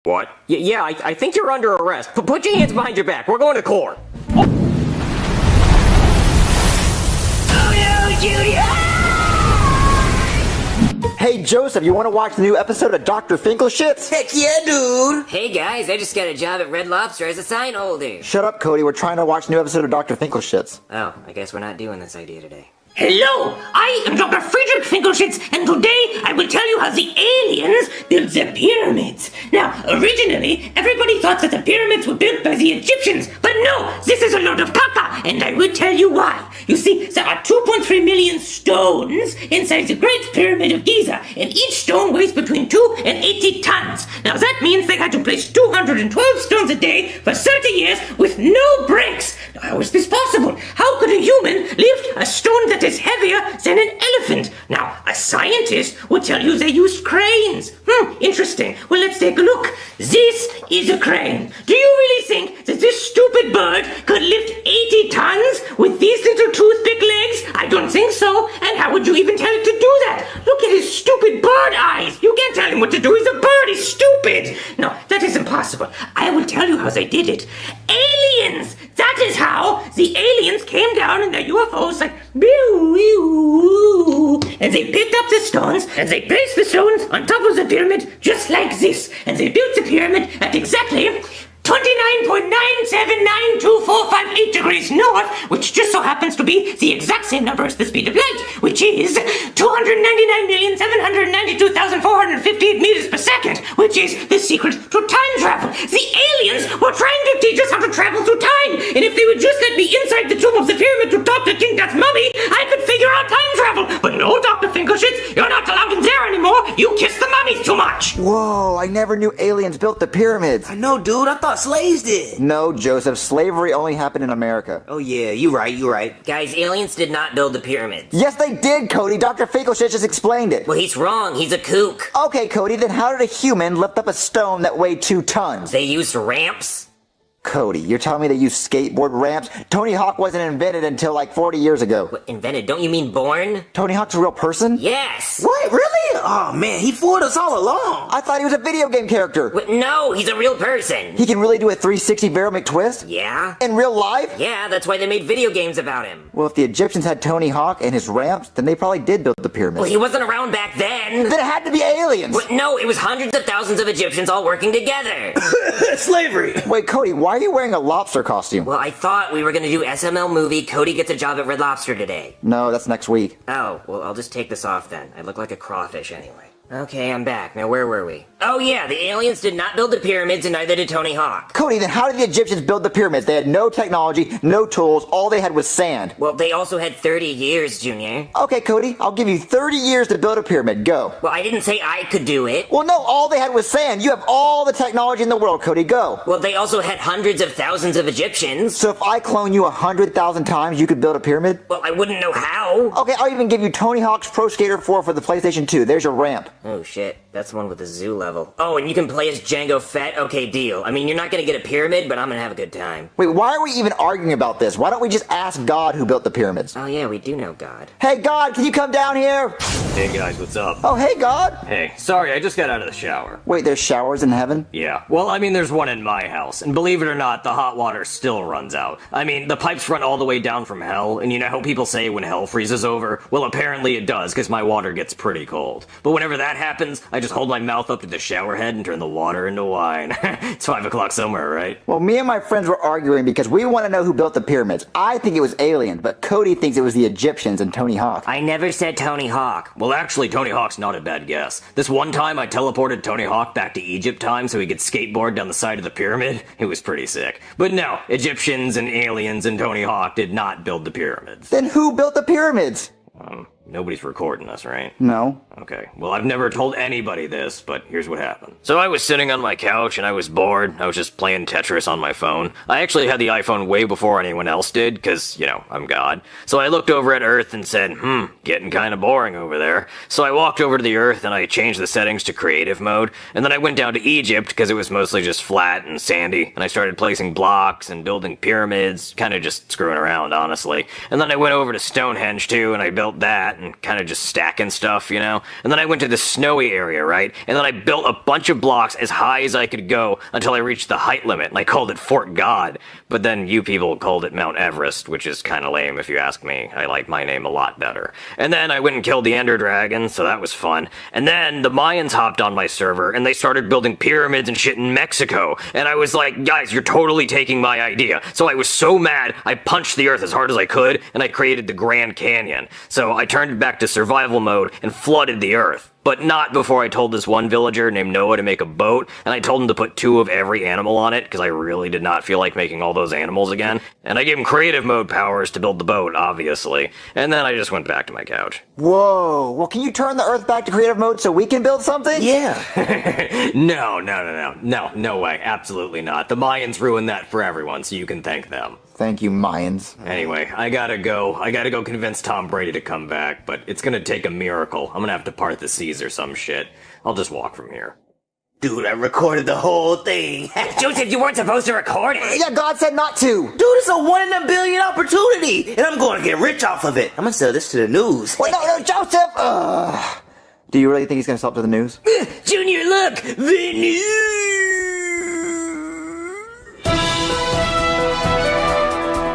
What? Yeah, I think you're under arrest. Put your hands behind your back. We're going to court. Oh no, Judy! Hey Joseph, you want to watch the new episode of Dr. Finkelshits? Heck yeah, dude! Hey guys, I just got a job at Red Lobster as a sign holder. Shut up, Cody. We're trying to watch the new episode of Dr. Finkelshits. Oh, I guess we're not doing this idea today. Hello, I am Dr. Friedrich Finkelshitz, and today I will tell you how the aliens built the pyramids. Now, originally, everybody thought that the pyramids were built by the Egyptians, but no, this is a load of caca, and I will tell you why. You see, there are 2.3 million stones inside the Great Pyramid of Giza, and each stone weighs between 2 and 80 tons. Now, that means they had to place 212 stones a day for 30 years with no breaks. Now, how is this possible? How could a human lift a stone that is heavier than an elephant? Now, a scientist would tell you they used cranes. Interesting. Well, let's take a look. This is a crane. Do you really think that this stupid bird could lift 80 tons with these little toothpick legs? I don't think so. And how would you even tell it to do that? Look at his stupid bird eyes. You can't tell him what to do. He's a bird. He's stupid. No, that is impossible. I will tell you how they did it. Aliens! That is how the aliens came down in their UFOs like, and they picked up the stones, and they placed the stones on top of the pyramid just like this. And they built the pyramid at exactly 29.9792458 degrees north, which just so happens to be the exact same number as the speed of light, which is 299,792,458 meters per second, which is the secret to time travel. The aliens were trying to teach us how to travel through time, and if they would just let me inside the tomb of the pyramid to talk to King Tut's mummy, I could figure out time travel. But no, Dr. Finkelshitz, you're not allowed in there anymore. You kiss the mummies too much. Whoa, I never knew aliens built the pyramids. I know, dude. I thought slaves did. No, Joseph, slavery only happened in America. Oh yeah, you're right. Guys, aliens did not build the pyramids. Yes, they did, Cody. Dr. Finkelshit just explained it. Well, he's wrong. He's a kook. Okay, Cody, then how did a human lift up a stone that weighed 2 tons? They used ramps. Cody, you're telling me they used skateboard ramps? Tony Hawk wasn't invented until like 40 years ago. What, invented? Don't you mean born? Tony Hawk's a real person? Yes. What? Really? Oh man, he fooled us all along. I thought he was a video game character. What? No, he's a real person. He can really do a 360 barrel McTwist? Yeah? In real life? Yeah, that's why they made video games about him. Well, if the Egyptians had Tony Hawk and his ramps, then they probably did build the pyramids. Well, he wasn't around back then. Then it had to be aliens. What? No, it was hundreds of thousands of Egyptians all working together. Slavery. Wait, Cody, why are you wearing a lobster costume? Well, I thought we were gonna do SML movie Cody Gets a Job at Red Lobster today. No, that's next week. Oh, well, I'll just take this off then. I look like a crawfish anyway. Okay, I'm back. Now, where were we? Oh yeah, the aliens did not build the pyramids and neither did Tony Hawk. Cody, then how did the Egyptians build the pyramids? They had no technology, no tools, all they had was sand. Well, they also had 30 years, Junior. Okay, Cody, I'll give you 30 years to build a pyramid. Go. Well, I didn't say I could do it. Well, no, all they had was sand. You have all the technology in the world, Cody. Go. Well, they also had hundreds of thousands of Egyptians. So if I clone you 100,000 times, you could build a pyramid? Well, I wouldn't know how. Okay, I'll even give you Tony Hawk's Pro Skater 4 for the PlayStation 2. There's your ramp. Oh, shit. That's the one with the zoo level. Oh, and you can play as Django Fett? Okay, deal. I mean, you're not gonna get a pyramid, but I'm gonna have a good time. Wait, why are we even arguing about this? Why don't we just ask God who built the pyramids? Oh, yeah, we do know God. Hey, God, can you come down here? Hey guys, what's up? Oh, hey, God. Hey, sorry, I just got out of the shower. Wait, there's showers in heaven? Yeah, well, I mean, there's one in my house, and believe it or not, the hot water still runs out. I mean, the pipes run all the way down from hell, and you know how people say when hell freezes over? Well, apparently it does, because my water gets pretty cold. But whenever that happens, I just hold my mouth up to the shower head and turn the water into wine. It's 5 o'clock somewhere, right? Well, me and my friends were arguing because we want to know who built the pyramids. I think it was aliens, but Cody thinks it was the Egyptians and Tony Hawk. I never said Tony Hawk. Well, actually, Tony Hawk's not a bad guess. This one time I teleported Tony Hawk back to Egypt time so he could skateboard down the side of the pyramid. It was pretty sick. But no, Egyptians and aliens and Tony Hawk did not build the pyramids. Then who built the pyramids? Nobody's recording us, right? No. Okay, well, I've never told anybody this, but here's what happened. So I was sitting on my couch and I was bored. I was just playing Tetris on my phone. I actually had the iPhone way before anyone else did, because, you know, I'm God. So I looked over at Earth and said, getting kind of boring over there. So I walked over to the Earth and I changed the settings to creative mode, and then I went down to Egypt because it was mostly just flat and sandy, and I started placing blocks and building pyramids, kind of just screwing around, honestly. And then I went over to Stonehenge too, and I built that. and kind of just stacking stuff, you know? And then I went to the snowy area, right? And then I built a bunch of blocks as high as I could go until I reached the height limit, and I called it Fort God. But then you people called it Mount Everest, which is kind of lame if you ask me. I like my name a lot better. And then I went and killed the Ender Dragon, so that was fun. And then the Mayans hopped on my server, and they started building pyramids and shit in Mexico. And I was like, guys, you're totally taking my idea. So I was so mad, I punched the earth as hard as I could, and I created the Grand Canyon. So I turned it back to survival mode and flooded the earth. But not before I told this one villager named Noah to make a boat, and I told him to put 2 of every animal on it, because I really did not feel like making all those animals again. And I gave him creative mode powers to build the boat, obviously. And then I just went back to my couch. Whoa. Well, can you turn the Earth back to creative mode so we can build something? Yeah. No way, absolutely not. The Mayans ruined that for everyone, so you can thank them. Thank you, Mayans. Anyway, I gotta go convince Tom Brady to come back, but it's gonna take a miracle. I'm gonna have to part the seas or some shit. I'll just walk from here. Dude, I recorded the whole thing. Joseph, you weren't supposed to record it. Yeah, God said not to. Dude, it's a 1 in a billion opportunity, and I'm going to get rich off of it. I'm gonna sell this to the news. Wait, no, Joseph! Do you really think he's gonna sell up to the news? Junior, look! The news!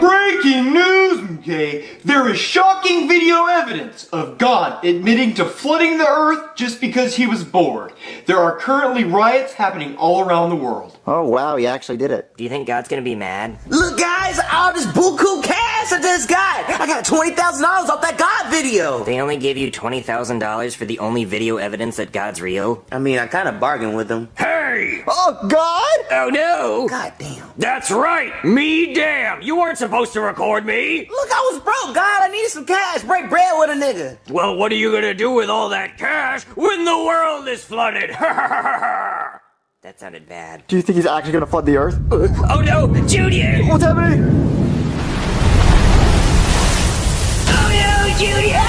Breaking news, okay? There is shocking video evidence of God admitting to flooding the earth just because he was bored. There are currently riots happening all around the world. Oh, wow, he actually did it. Do you think God's gonna be mad? Look, guys, all this buku cash I just got. I got $20,000 off that God video. They only gave you $20,000 for the only video evidence that God's real? I mean, I kind of bargained with them. Hey! Oh, God! Oh no! God damn. That's right! Me damn! You weren't supposed to record me! Look, I was broke, God. I needed some cash. Break bread with a nigga. Well, what are you gonna do with all that cash when the world is flooded? That sounded bad. Do you think he's actually gonna flood the Earth? Oh no! Junior! What's happening? Oh no, Junior!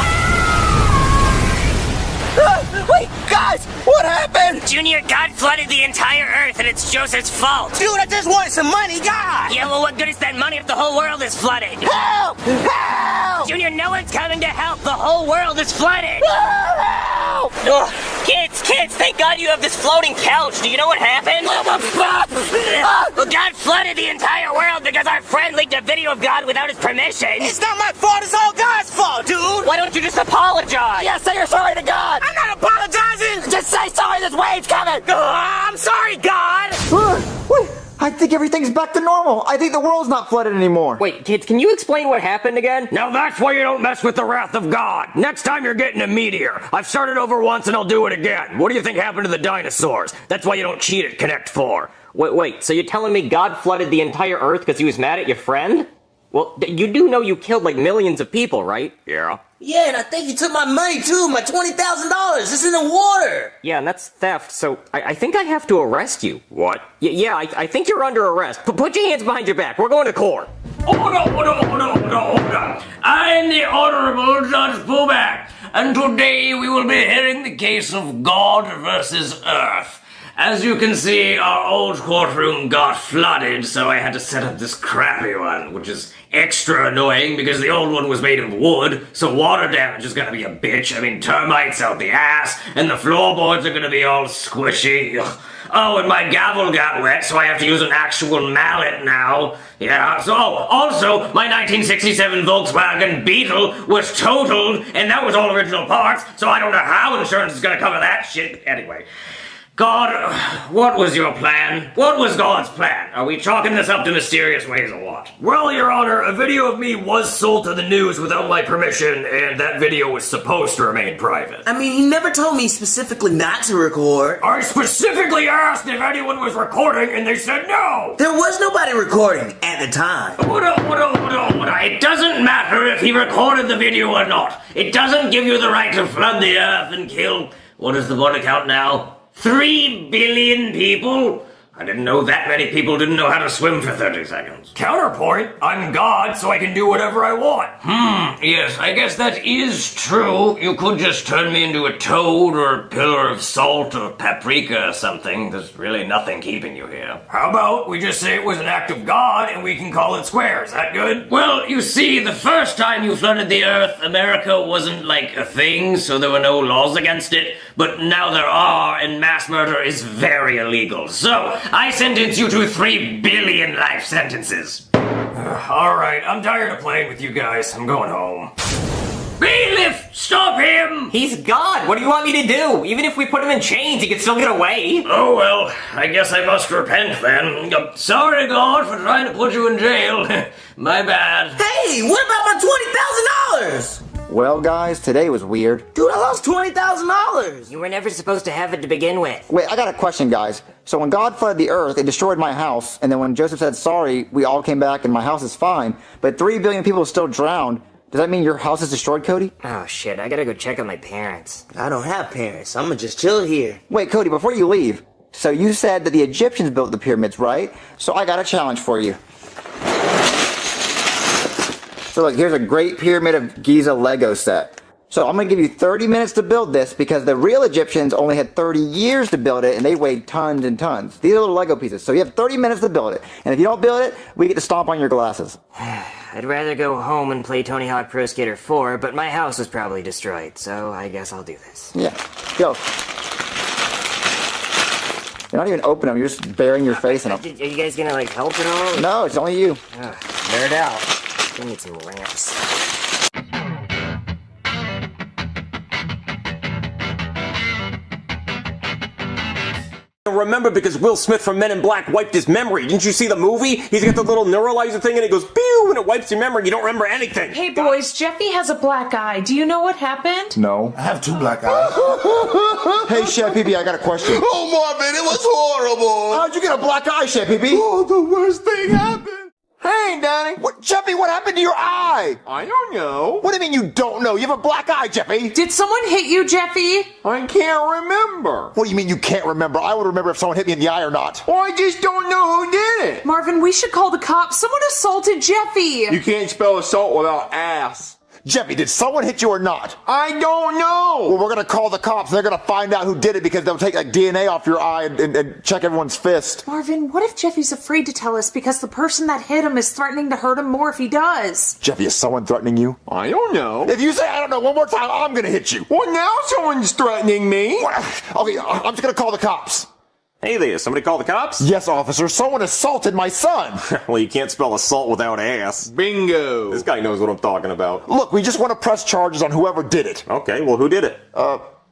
Wait, guys, what happened? Junior, God flooded the entire Earth and it's Joseph's fault! Dude, I just wanted some money, God. Yeah, well, what good is that money if the whole world is flooded? Help! Help! Junior, no one's coming to help! The whole world is flooded! Help! Ugh. Kids, thank God you have this floating couch. Do you know what happened? Well, God flooded the entire world because our friend leaked a video of God without his permission. It's not my fault. It's all God's fault, dude. Why don't you just apologize? Yeah, say you're sorry to God! I'm not apologizing. Just say sorry, this wave's coming! I'm sorry, God. Wait, I think everything's back to normal. I think the world's not flooded anymore. Wait, kids, can you explain what happened again? Now that's why you don't mess with the wrath of God. Next time you're getting a meteor. I've started over once and I'll do it again. What do you think happened to the dinosaurs? That's why you don't cheat at Connect 4. Wait, so you're telling me God flooded the entire Earth because he was mad at your friend? Well, you do know you killed like millions of people, right? Yeah. Yeah, and I think he took my money too, my $20,000. It's in the water. Yeah, and that's theft, so I think I have to arrest you. What? Yeah, I think you're under arrest. Put your hands behind your back. We're going to court. Order. I am the Honorable Judge Pullback, and today we will be hearing the case of God versus Earth. As you can see, our old courtroom got flooded, so I had to set up this crappy one, which is extra annoying because the old one was made of wood, so water damage is gonna be a bitch. I mean, termites out the ass, and the floorboards are gonna be all squishy. Ugh. Oh, and my gavel got wet, so I have to use an actual mallet now. Yeah, so, also, my 1967 Volkswagen Beetle was totaled, and that was all original parts, so I don't know how insurance is gonna cover that shit. Anyway. God, what was your plan? What was God's plan? Are we chalking this up to mysterious ways or what? Well, Your Honor, a video of me was sold to the news without my permission, and that video was supposed to remain private. I mean, he never told me specifically not to record. I specifically asked if anyone was recording, and they said no! There was nobody recording at the time. It doesn't matter if he recorded the video or not. It doesn't give you the right to flood the earth and kill, what is the body count now? 3 billion people? I didn't know that many people didn't know how to swim for 30 seconds. Counterpoint, I'm God, so I can do whatever I want. Yes, I guess that is true. You could just turn me into a toad or a pillar of salt or paprika or something. There's really nothing keeping you here. How about we just say it was an act of God and we can call it square? Is that good? Well, you see, the first time you flooded the earth, America wasn't like a thing, so there were no laws against it. But now there are, and mass murder is very illegal. So, I sentence you to 3 billion life sentences. Alright, I'm tired of playing with you guys. I'm going home. Bailiff, stop him! He's God. What do you want me to do? Even if we put him in chains, he could still get away. Oh well, I guess I must repent then. Sorry, God, for trying to put you in jail. My bad. Hey, what about my $20,000? Well, guys, today was weird. Dude, I lost $20,000. You were never supposed to have it to begin with. Wait, I got a question, guys. So when God flooded the earth, it destroyed my house, and then when Joseph said sorry, we all came back and my house is fine, but 3 billion people still drowned. Does that mean your house is destroyed, Cody? Oh shit, I gotta go check on my parents. I don't have parents. I'm gonna just chill here. Wait, Cody, before you leave, so you said that the Egyptians built the pyramids, right? So I got a challenge for you. So look, here's a great Pyramid of Giza Lego set. So I'm going to give you 30 minutes to build this because the real Egyptians only had 30 years to build it and they weighed tons and tons. These are little Lego pieces. So you have 30 minutes to build it. And if you don't build it, we get to stomp on your glasses. I'd rather go home and play Tony Hawk Pro Skater 4, but my house was probably destroyed, so I guess I'll do this. Yeah, go. You're not even opening them, you're just burying your face in them. Are you guys gonna like help at all? No, it's only you. Nerd out. I need some ramps. Remember, because Will Smith from Men in Black wiped his memory. Didn't you see the movie? He's got the little neuralizer thing and it goes pew and it wipes your memory. You don't remember anything. Hey boys, Jeffy has a black eye. Do you know what happened? No. I have 2 black eyes. Hey, Chef Pee-Pee, I got a question. Oh, Marvin, it was horrible. How'd you get a black eye, Chef Pee-Pee? Oh, the worst thing happened. Hey, Danny. What, Jeffy, what happened to your eye? I don't know. What do you mean you don't know? You have a black eye, Jeffy. Did someone hit you, Jeffy? I can't remember. What do you mean you can't remember? I would remember if someone hit me in the eye or not. Well, I just don't know who did it. Marvin, we should call the cops. Someone assaulted Jeffy. You can't spell assault without ass. Jeffy, did someone hit you or not? I don't know. Well, we're going to call the cops. They're going to find out who did it because they'll take like DNA off your eye and check everyone's fist. Marvin, what if Jeffy's afraid to tell us because the person that hit him is threatening to hurt him more if he does? Jeffy, is someone threatening you? I don't know. If you say I don't know one more time, I'm going to hit you. Well, now someone's threatening me. Okay, I'm just going to call the cops. Hey there, somebody call the cops? Yes, officer. Someone assaulted my son. Well, you can't spell assault without ass. Bingo. This guy knows what I'm talking about. Look, we just want to press charges on whoever did it. Okay, well, who did it?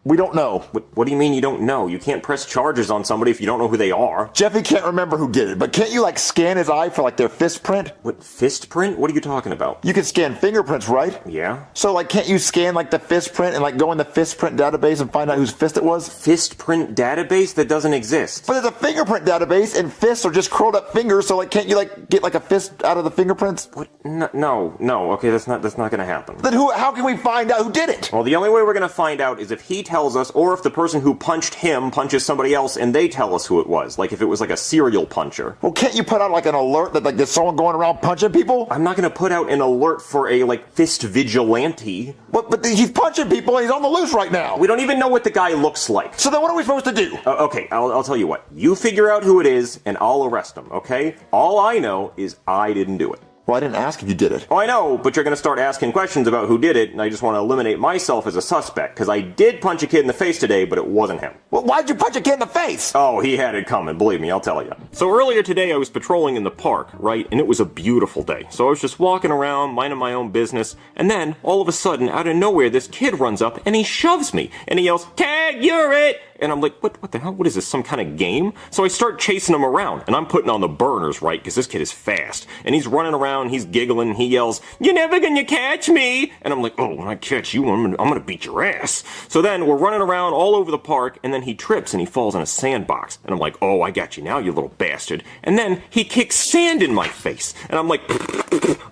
We don't know. What do you mean you don't know? You can't press charges on somebody if you don't know who they are. Jeffy can't remember who did it, but can't you like scan his eye for like their fist print? What, fist print? What are you talking about? You can scan fingerprints, right? Yeah. So like can't you scan like the fist print and like go in the fist print database and find out whose fist it was? Fist print database? That doesn't exist. But there's a fingerprint database and fists are just curled up fingers, so like can't you like get like a fist out of the fingerprints? What? No. Okay, that's not gonna happen. Then how can we find out who did it? Well, the only way we're gonna find out is if he tells us, or if the person who punched him punches somebody else and they tell us who it was. Like if it was like a serial puncher. Well, can't you put out like an alert that like there's someone going around punching people? I'm not gonna put out an alert for a like fist vigilante. But he's punching people and he's on the loose right now. We don't even know what the guy looks like. So then what are we supposed to do? Okay, I'll tell you what. You figure out who it is and I'll arrest him, okay? All I know is I didn't do it. Well, I didn't ask if you did it. Oh, I know, but you're going to start asking questions about who did it, and I just want to eliminate myself as a suspect, because I did punch a kid in the face today, but it wasn't him. Well, why'd you punch a kid in the face? Oh, he had it coming, believe me, I'll tell you. So earlier today I was patrolling in the park, right, and it was a beautiful day. So I was just walking around, minding my own business, and then, all of a sudden, out of nowhere, this kid runs up, and he shoves me, and he yells, "Tag, you're it!" And I'm like, what the hell? What is this, some kind of game? So I start chasing him around, and I'm putting on the burners, right, because this kid is fast. And he's running around, he's giggling, and he yells, "You're never gonna catch me!" And I'm like, oh, when I catch you, I'm gonna beat your ass. So then we're running around all over the park, and then he trips and he falls in a sandbox. And I'm like, oh, I got you now, you little bastard. And then he kicks sand in my face. And I'm like,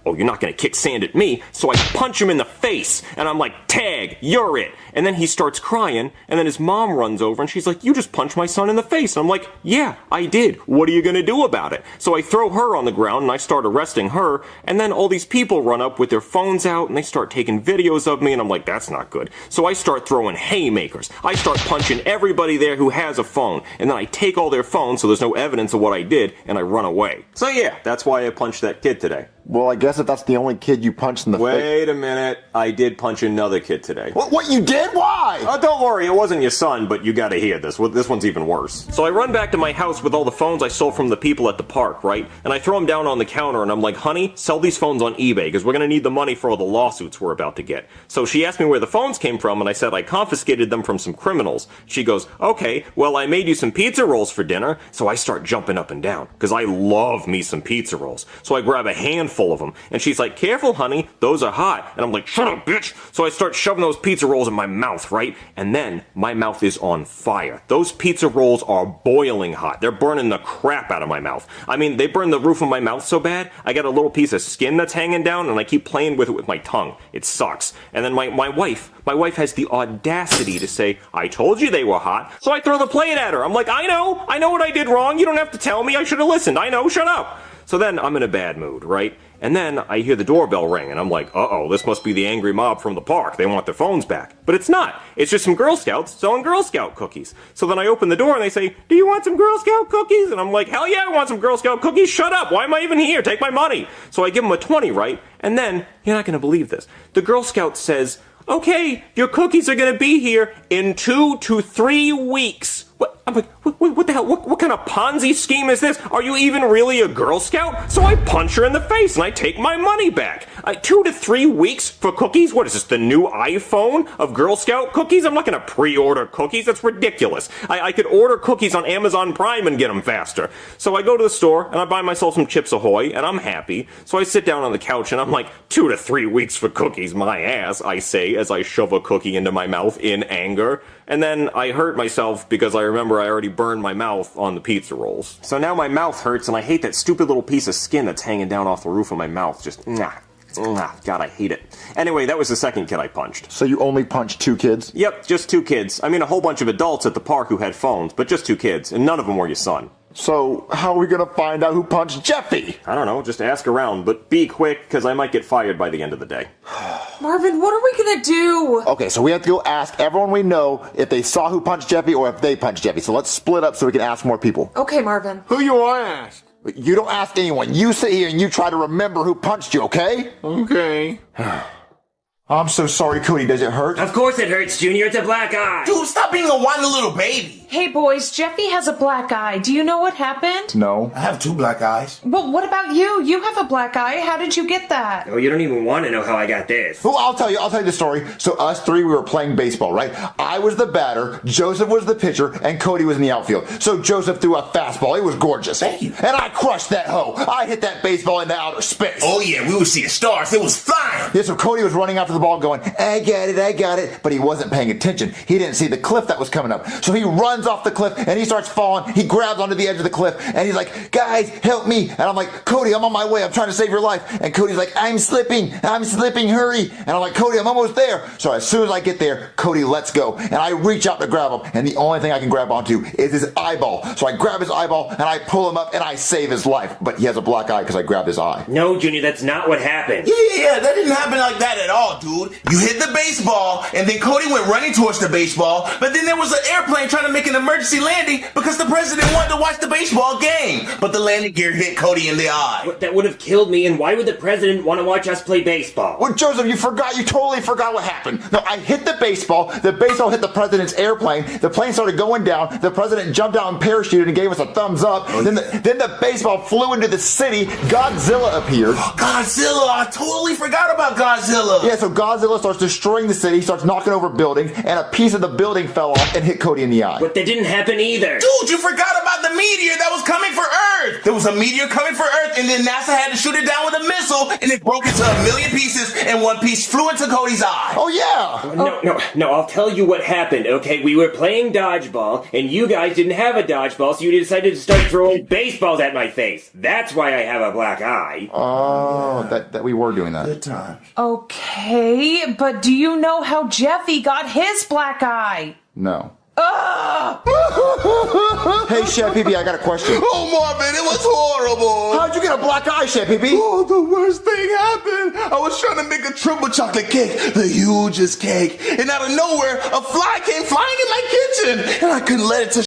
oh, you're not gonna kick sand at me. So I punch him in the face, and I'm like, "Tag, you're it." And then he starts crying, and then his mom runs over, over and she's like, you just punched my son in the face. And I'm like, yeah, I did. What are you gonna do about it? So I throw her on the ground and I start arresting her, and then all these people run up with their phones out and they start taking videos of me, and I'm like, that's not good. So I start throwing haymakers. I start punching everybody there who has a phone, and then I take all their phones so there's no evidence of what I did, and I run away. So yeah, that's why I punched that kid today. Well, I guess if that's the only kid you punched in the face. Wait a minute, I did punch another kid today. What you did? Why? Don't worry, it wasn't your son, but you gotta hear this. This one's even worse. So I run back to my house with all the phones I stole from the people at the park, right? And I throw them down on the counter and I'm like, honey, sell these phones on eBay because we're gonna need the money for all the lawsuits we're about to get. So she asked me where the phones came from and I said I confiscated them from some criminals. She goes, okay, well I made you some pizza rolls for dinner. So I start jumping up and down because I love me some pizza rolls. So I grab a handful of them and she's like, careful honey, those are hot. And I'm like, shut up bitch. So I start shoving those pizza rolls in my mouth, right? And then my mouth is on fire. Those pizza rolls are boiling hot. They're burning the crap out of my mouth. I mean, they burn the roof of my mouth so bad, I got a little piece of skin that's hanging down and I keep playing with it with my tongue. It sucks. And then my wife has the audacity to say, I told you they were hot. So I throw the plate at her. I'm like, I know what I did wrong. You don't have to tell me. I should have listened. I know, shut up. So then I'm in a bad mood, right? And then I hear the doorbell ring and I'm like, uh-oh, this must be the angry mob from the park. They want their phones back. But it's not. It's just some Girl Scouts selling Girl Scout cookies. So then I open the door and they say, do you want some Girl Scout cookies? And I'm like, hell yeah, I want some Girl Scout cookies. Shut up. Why am I even here? Take my money. So I give them a 20, right? And then, you're not going to believe this. The Girl Scout says, okay, your cookies are going to be here in 2 to 3 weeks. What? I'm like, what the hell? What kind of Ponzi scheme is this? Are you even really a Girl Scout? So I punch her in the face and I take my money back. 2 to 3 weeks for cookies? What is this, the new iPhone of Girl Scout cookies? I'm not going to pre-order cookies. That's ridiculous. I could order cookies on Amazon Prime and get them faster. So I go to the store and I buy myself some Chips Ahoy and I'm happy. So I sit down on the couch and I'm like, 2 to 3 weeks for cookies, my ass, I say as I shove a cookie into my mouth in anger. And then I hurt myself because I remember I already burned my mouth on the pizza rolls. So now my mouth hurts and I hate that stupid little piece of skin that's hanging down off the roof of my mouth. Just, God, I hate it. Anyway, that was the second kid I punched. So you only punched 2 kids? Yep, just 2 kids. I mean, a whole bunch of adults at the park who had phones, but just 2 kids, and none of them were your son. So how are we gonna find out who punched Jeffy? I don't know, just ask around, but be quick, because I might get fired by the end of the day. Marvin, what are we gonna do? Okay, so we have to go ask everyone we know if they saw who punched Jeffy or if they punched Jeffy. So let's split up so we can ask more people. Okay, Marvin. Who you want to ask? You don't ask anyone. You sit here and you try to remember who punched you, okay? Okay. I'm so sorry, Cody. Does it hurt? Of course it hurts, Junior. It's a black eye. Dude, stop being a whiny little baby. Hey, boys, Jeffy has a black eye. Do you know what happened? No. I have 2 black eyes. Well, what about you? You have a black eye. How did you get that? Oh, you don't even want to know how I got this. Well, I'll tell you the story. So us 3, we were playing baseball, right? I was the batter, Joseph was the pitcher, and Cody was in the outfield. So Joseph threw a fastball. It was gorgeous. Thank you. And I crushed that hoe. I hit that baseball into outer space. Oh yeah, we were seeing stars. It was flying. Yeah, so Cody was running after the ball going, I got it. But he wasn't paying attention. He didn't see the cliff that was coming up. So he runs off the cliff and he starts falling. He grabs onto the edge of the cliff and he's like, guys, help me. And I'm like, Cody, I'm on my way. I'm trying to save your life. And Cody's like, I'm slipping, hurry. And I'm like, Cody, I'm almost there. So as soon as I get there, Cody lets go. And I reach out to grab him. And the only thing I can grab onto is his eyeball. So I grab his eyeball and I pull him up and I save his life. But he has a black eye because I grabbed his eye. No, Junior, that's not what happened. Yeah, that didn't happen like that at all, dude. You hit the baseball, and then Cody went running towards the baseball, but then there was an airplane trying to make an emergency landing because the president wanted to watch the baseball game. But the landing gear hit Cody in the eye. That would have killed me, and why would the president want to watch us play baseball? Well, Joseph, you totally forgot what happened. No, I hit the baseball hit the president's airplane, the plane started going down, the president jumped out and parachuted and gave us a thumbs up, then the baseball flew into the city, Godzilla appeared. Godzilla, I totally forgot about Godzilla. Yeah, so Godzilla starts destroying the city, starts knocking over buildings, and a piece of the building fell off and hit Cody in the eye. But that didn't happen either. Dude, you forgot about the meteor that was coming for Earth. There was a meteor coming for Earth, and then NASA had to shoot it down with a missile, and it broke into a million pieces, and one piece flew into Cody's eye. Oh, yeah. No, I'll tell you what happened, okay? We were playing dodgeball, and you guys didn't have a dodgeball, so you decided to start throwing baseballs at my face. That's why I have a black eye. Oh, that we were doing that. Good times. Okay, but do you know how Jeffy got his black eye? No. Hey, Chef Pee-Pee, I got a question. Oh, Marvin, it was horrible. How'd you get a black eye, Chef Pee-Pee? Oh, the worst thing happened. I was trying to make a triple chocolate cake, the hugest cake, and out of nowhere, a fly came flying in my kitchen, and I couldn't let it to